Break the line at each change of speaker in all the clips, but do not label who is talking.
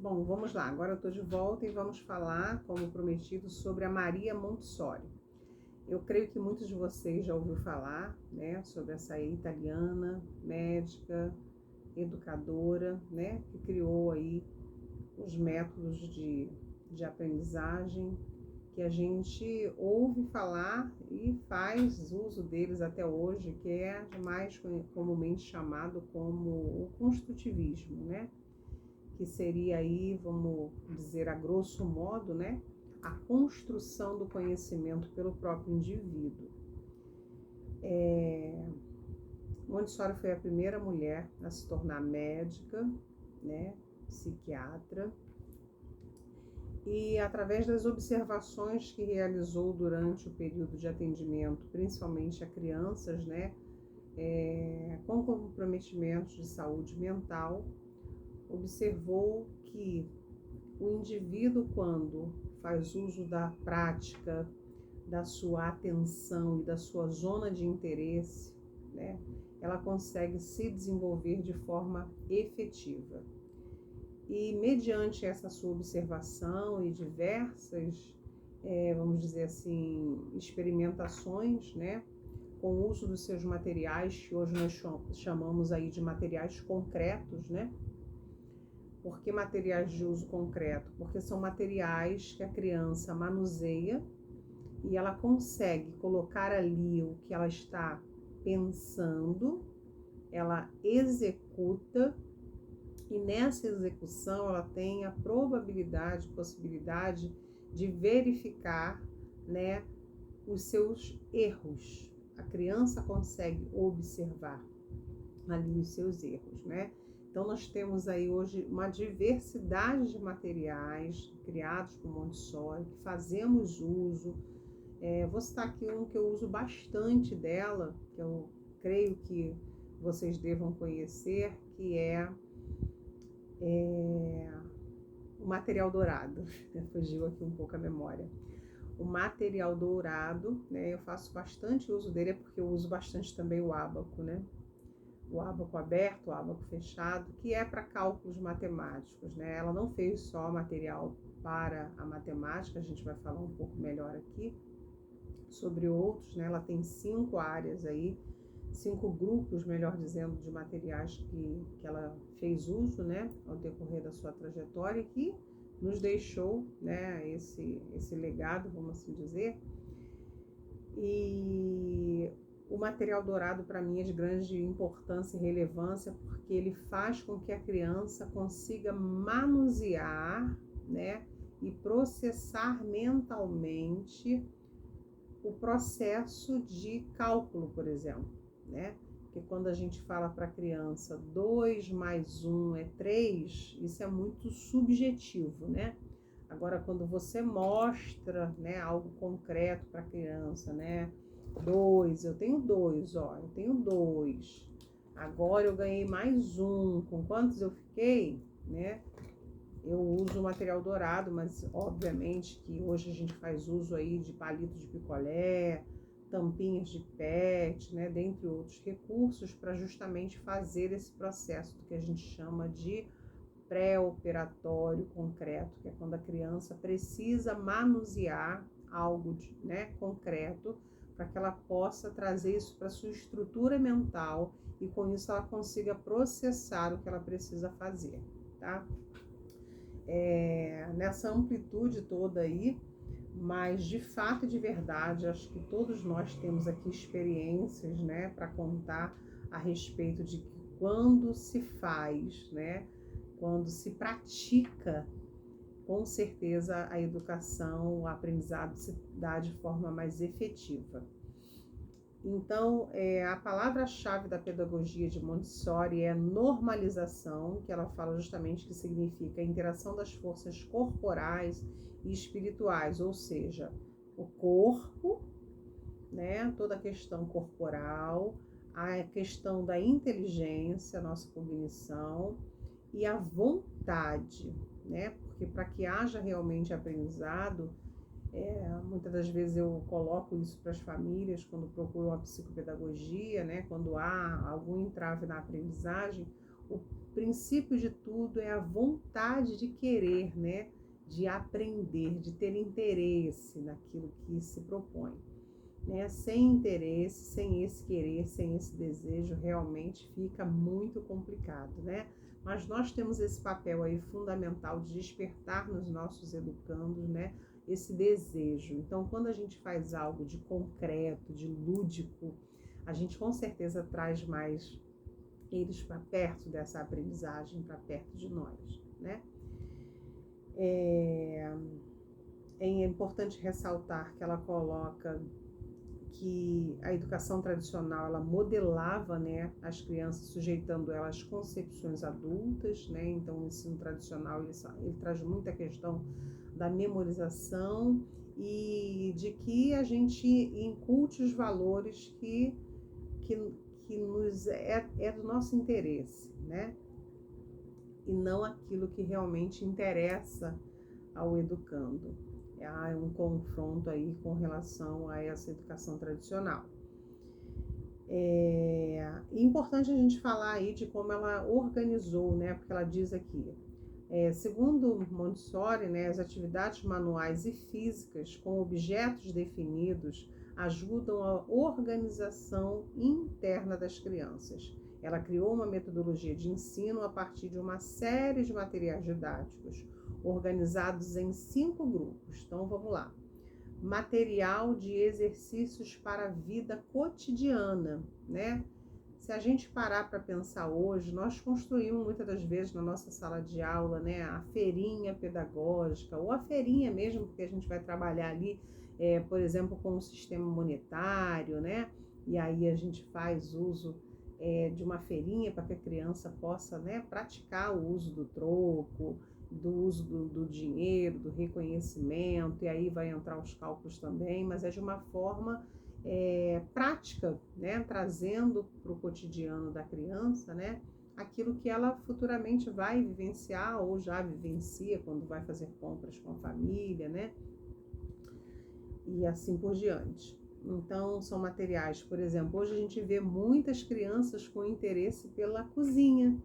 Bom, vamos lá. Agora eu estou de volta e vamos falar, como prometido, sobre a Maria Montessori. Eu creio que muitos de vocês já ouviram falar, né, sobre essa italiana, médica, educadora, né, que criou aí os métodos de aprendizagem que a gente ouve falar e faz uso deles até hoje, que é mais comumente chamado como o construtivismo, né? Que seria aí, vamos dizer a grosso modo, né? A construção do conhecimento pelo próprio indivíduo. Montessori foi a primeira mulher a se tornar médica, né? Psiquiatra, e através das observações que realizou durante o período de atendimento, principalmente a crianças, né, com comprometimentos de saúde mental, observou que o indivíduo, quando faz uso da prática, da sua atenção e da sua zona de interesse, né, ela consegue se desenvolver de forma efetiva. E mediante essa sua observação e diversas, vamos dizer assim, experimentações, né, com o uso dos seus materiais, que hoje nós chamamos aí de materiais concretos, né? Por que materiais de uso concreto? Porque são materiais que a criança manuseia e ela consegue colocar ali o que ela está pensando, ela executa. E nessa execução ela tem a probabilidade, possibilidade de verificar, né, os seus erros. A criança consegue observar ali os seus erros, né? Então nós temos aí hoje uma diversidade de materiais criados por Montessori, que fazemos uso. Vou citar aqui um que eu uso bastante dela, que eu creio que vocês devam conhecer, que é o material dourado. Fugiu aqui um pouco a memória. O material dourado, né, eu faço bastante uso dele, é porque eu uso bastante também o ábaco, né? O ábaco aberto, o ábaco fechado, que é para cálculos matemáticos, né? Ela não fez só material para a matemática, a gente vai falar um pouco melhor aqui sobre outros, né? Ela tem 5 áreas aí, 5 grupos, melhor dizendo, de materiais que ela fez uso, né, ao decorrer da sua trajetória e que nos deixou, né, esse legado, vamos assim dizer. E o material dourado para mim é de grande importância e relevância porque ele faz com que a criança consiga manusear, né, e processar mentalmente o processo de cálculo, por exemplo, né? Porque quando a gente fala para a criança 2 mais 1 é 3, isso é muito subjetivo, né? Agora, quando você mostra, né, algo concreto para a criança, né? 2, eu tenho 2, ó, eu tenho 2. Agora eu ganhei mais 1. Com quantos eu fiquei, né? Eu uso o material dourado, mas obviamente que hoje a gente faz uso aí de palito de picolé, tampinhas de PET, né, dentre outros recursos, para justamente fazer esse processo do que a gente chama de pré-operatório concreto, que é quando a criança precisa manusear algo né, concreto, para que ela possa trazer isso para sua estrutura mental e com isso ela consiga processar o que ela precisa fazer, tá? Nessa amplitude toda aí, mas de fato e de verdade, acho que todos nós temos aqui experiências, né, para contar a respeito de que quando se faz, né, quando se pratica, com certeza a educação, o aprendizado se dá de forma mais efetiva. Então, a palavra-chave da pedagogia de Montessori é normalização, que ela fala justamente que significa a interação das forças corporais e espirituais, ou seja, o corpo, né, toda a questão corporal, a questão da inteligência, a nossa cognição e a vontade, né, porque para que haja realmente aprendizado, muitas das vezes eu coloco isso para as famílias quando procuram a psicopedagogia, né? Quando há algum entrave na aprendizagem, O princípio de tudo é a vontade de querer, né? De aprender, de ter interesse naquilo que se propõe. Né? Sem interesse, sem esse querer, sem esse desejo, realmente fica muito complicado, né? Mas nós temos esse papel aí fundamental de despertar nos nossos educandos, né? Esse desejo. Então, quando a gente faz algo de concreto, de lúdico, a gente com certeza traz mais eles para perto dessa aprendizagem, para perto de nós, né? É importante ressaltar que ela coloca que a educação tradicional ela modelava, né, as crianças, sujeitando elas às concepções adultas, né? Então o ensino tradicional ele traz muita questão da memorização e de que a gente inculte os valores que nos é do nosso interesse, né? E não aquilo que realmente interessa ao educando. Há um confronto aí com relação a essa educação tradicional. É importante a gente falar aí de como ela organizou, né? Porque ela diz aqui, segundo Montessori, né, as atividades manuais e físicas com objetos definidos ajudam a organização interna das crianças. Ela criou uma metodologia de ensino a partir de uma série de materiais didáticos, organizados em 5 grupos. Então, vamos lá. Material de exercícios para a vida cotidiana, né? Se a gente parar para pensar hoje, nós construímos muitas das vezes na nossa sala de aula, né, a feirinha pedagógica, ou a feirinha mesmo, porque a gente vai trabalhar ali, por exemplo, com o sistema monetário, né? E aí a gente faz uso de uma feirinha para que a criança possa, né, praticar o uso do troco, do uso do dinheiro, do reconhecimento, e aí vai entrar os cálculos também, mas é de uma forma prática, né, trazendo para o cotidiano da criança, né, aquilo que ela futuramente vai vivenciar ou já vivencia quando vai fazer compras com a família, né, e assim por diante. Então, são materiais, por exemplo, hoje a gente vê muitas crianças com interesse pela cozinha,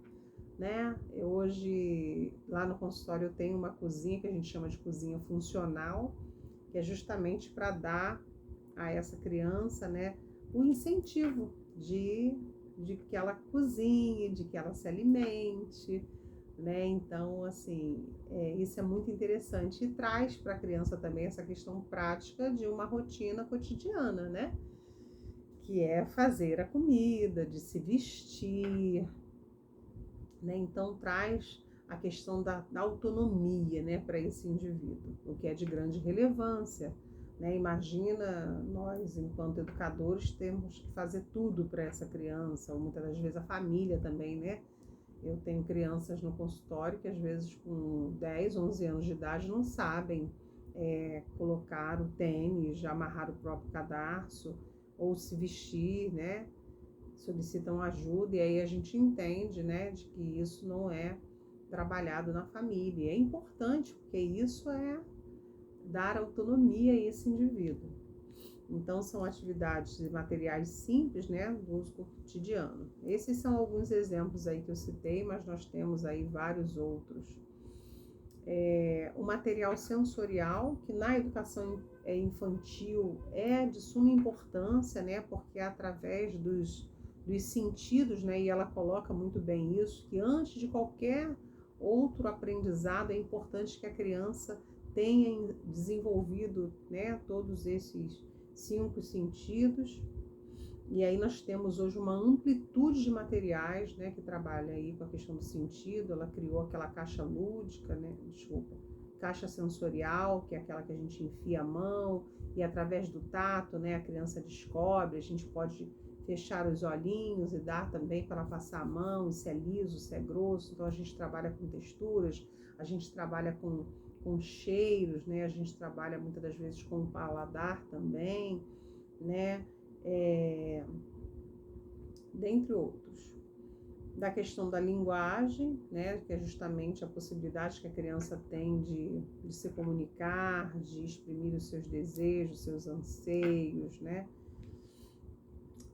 né? Hoje, lá no consultório, eu tenho uma cozinha que a gente chama de cozinha funcional, que é justamente para dar a essa criança, né, o incentivo de que ela cozinhe, de que ela se alimente, né? Então, assim, isso é muito interessante e traz para a criança também essa questão prática de uma rotina cotidiana, né? Que é fazer a comida, de se vestir, né? Então, traz a questão da autonomia, né, para esse indivíduo, o que é de grande relevância, né? Imagina nós, enquanto educadores, temos que fazer tudo para essa criança, ou muitas das vezes a família também, né? Eu tenho crianças no consultório que às vezes com 10, 11 anos de idade não sabem colocar o tênis, já amarrar o próprio cadarço, ou se vestir, né? Solicitam ajuda e aí a gente entende, né, de que isso não é trabalhado na família. É importante porque isso é dar autonomia a esse indivíduo. Então, são atividades e materiais simples, né, do uso cotidiano. Esses são alguns exemplos aí que eu citei, mas nós temos aí vários outros. O material sensorial, que na educação infantil é de suma importância, né, porque é através dos sentidos, né, e ela coloca muito bem isso, que antes de qualquer outro aprendizado é importante que a criança tenha desenvolvido, né, todos esses 5 sentidos. E aí nós temos hoje uma amplitude de materiais, né, que trabalha aí com a questão do sentido. Ela criou aquela caixa lúdica, né, caixa sensorial, que é aquela que a gente enfia a mão e através do tato, né, a criança descobre, a gente pode fechar os olhinhos e dar também para passar a mão, se é liso, se é grosso. Então a gente trabalha com texturas, a gente trabalha com cheiros, né, a gente trabalha muitas das vezes com o paladar também, né, dentre outros. Da questão da linguagem, né, que é justamente a possibilidade que a criança tem de se comunicar, de exprimir os seus desejos, seus anseios, né,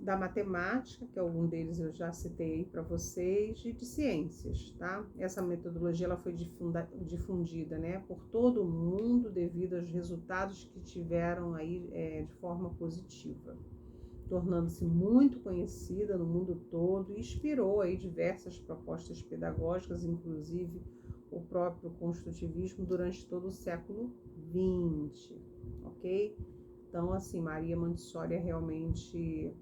da matemática, que algum deles eu já citei para vocês, e de ciências, tá? Essa metodologia ela foi difundida, né, por todo o mundo devido aos resultados que tiveram aí de forma positiva, tornando-se muito conhecida no mundo todo e inspirou aí diversas propostas pedagógicas, inclusive o próprio construtivismo durante todo o século XX, ok? Então, assim, Maria Montessori é realmente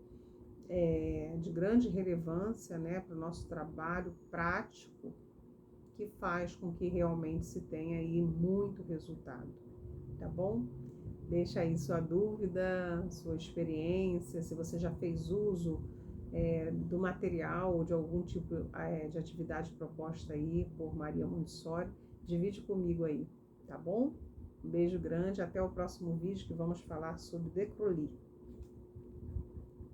de grande relevância, né, para o nosso trabalho prático, que faz com que realmente se tenha aí muito resultado, tá bom? Deixa aí sua dúvida, sua experiência, se você já fez uso do material ou de algum tipo de atividade proposta aí por Maria Montessori, divide comigo aí, tá bom? Um beijo grande, até o próximo vídeo que vamos falar sobre Decroly.